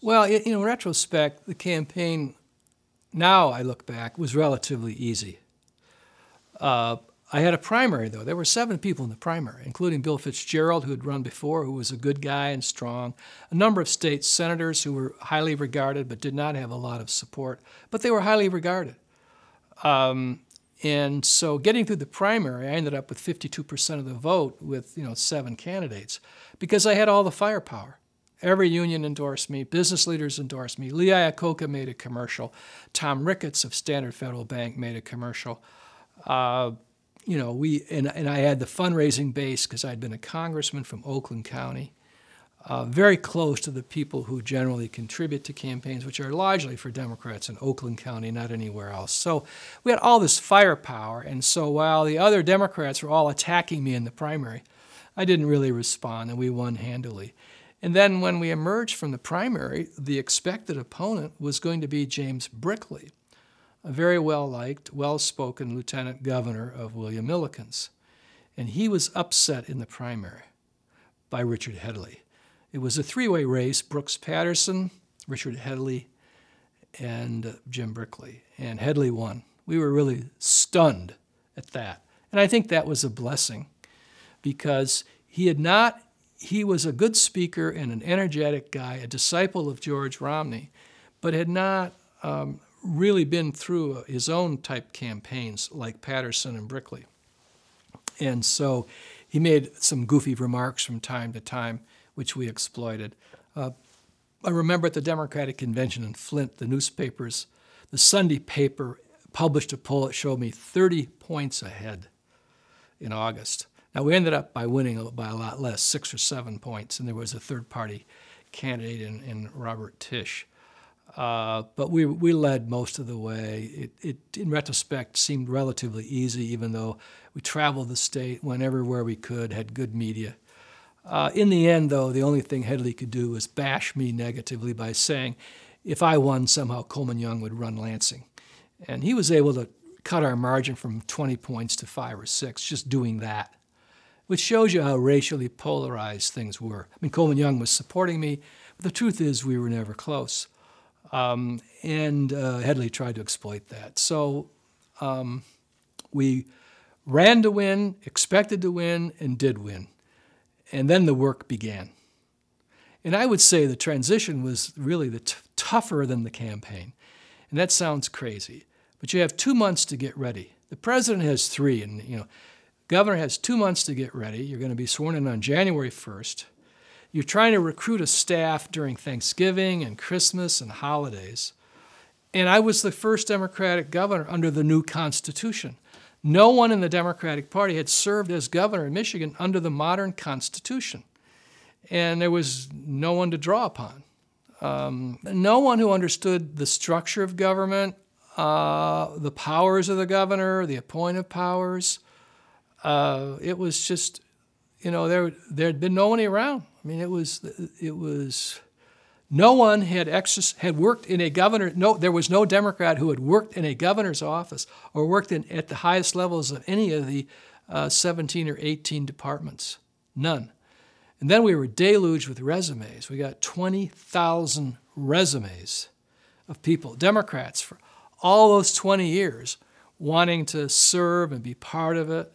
Well, in retrospect, the campaign, now I look back, was relatively easy. I had a primary, though. There were 7 people in the primary, including Bill Fitzgerald, who had run before, who was a good guy and strong, a number of state senators who were highly regarded but did not have a lot of support, but they were highly regarded. And so getting through the primary, I ended up with 52% of the vote with 7 candidates because I had all the firepower. Every union endorsed me. Business leaders endorsed me. Lee Iacocca made a commercial. Tom Ricketts of Standard Federal Bank made a commercial. And I had the fundraising base because I'd been a congressman from Oakland County, very close to the people who generally contribute to campaigns, which are largely for Democrats in Oakland County, not anywhere else. So we had all this firepower, and so while the other Democrats were all attacking me in the primary, I didn't really respond, and we won handily. And then when we emerged from the primary, the expected opponent was going to be James Brickley, a very well-liked, well-spoken lieutenant governor of William Millikins. And he was upset in the primary by Richard Headley. It was a 3-way race: Brooks Patterson, Richard Headley, and Jim Brickley. And Headley won. We were really stunned at that. And I think that was a blessing because he was a good speaker and an energetic guy, a disciple of George Romney, but had not really been through his own type campaigns like Patterson and Brickley. And so he made some goofy remarks from time to time, which we exploited. I remember at the Democratic Convention in Flint, the newspapers, the Sunday paper published a poll that showed me 30 points ahead in August. Now, we ended up by winning by a lot less, 6 or 7 points, and there was a third-party candidate in Robert Tisch. But we led most of the way. It, in retrospect, seemed relatively easy, even though we traveled the state, went everywhere we could, had good media. In the end, though, the only thing Headley could do was bash me negatively by saying if I won, somehow Coleman Young would run Lansing. And he was able to cut our margin from 20 points to 5 or 6, just doing that, which shows you how racially polarized things were. I mean, Coleman Young was supporting me, but the truth is we were never close. And Headley tried to exploit that. So we ran to win, expected to win, and did win. And then the work began. And I would say the transition was really tougher than the campaign. And that sounds crazy, but you have 2 months to get ready. The president has 3, and governor has 2 months to get ready. You're going to be sworn in on January 1st. You're trying to recruit a staff during Thanksgiving and Christmas and holidays. And I was the first Democratic governor under the new Constitution. No one in the Democratic Party had served as governor in Michigan under the modern Constitution. And there was no one to draw upon. No one who understood the structure of government, the powers of the governor, the appointed powers. It was just, there had been no one around. I mean, it was no one had worked in a governor. No, there was no Democrat who had worked in a governor's office or worked at the highest levels of any of the 17 or 18 departments. None. And then we were deluged with resumes. We got 20,000 resumes of people, Democrats, for all those 20 years, wanting to serve and be part of it.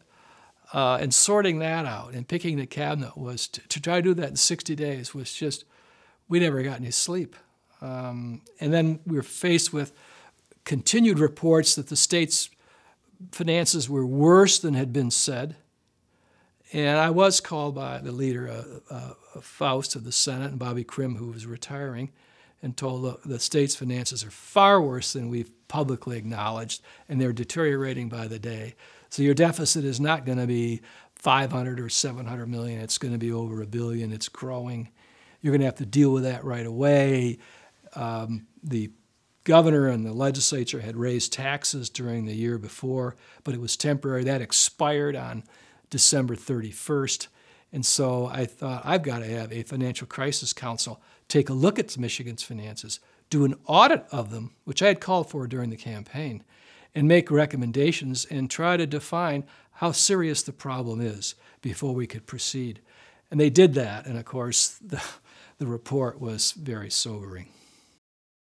And sorting that out and picking the cabinet was, to try to do that in 60 days was just, we never got any sleep. And then we were faced with continued reports that the state's finances were worse than had been said. And I was called by the leader, Faust of the Senate, and Bobby Krim, who was retiring, and told the state's finances are far worse than we've publicly acknowledged, and they're deteriorating by the day. So your deficit is not going to be 500 or 700 million. It's going to be over $1 billion. It's growing. You're going to have to deal with that right away. The governor and the legislature had raised taxes during the year before, but it was temporary. That expired on December 31st. And so I thought, I've got to have a financial crisis council take a look at Michigan's finances, do an audit of them, which I had called for during the campaign, and make recommendations and try to define how serious the problem is before we could proceed. And they did that, and of course, the report was very sobering.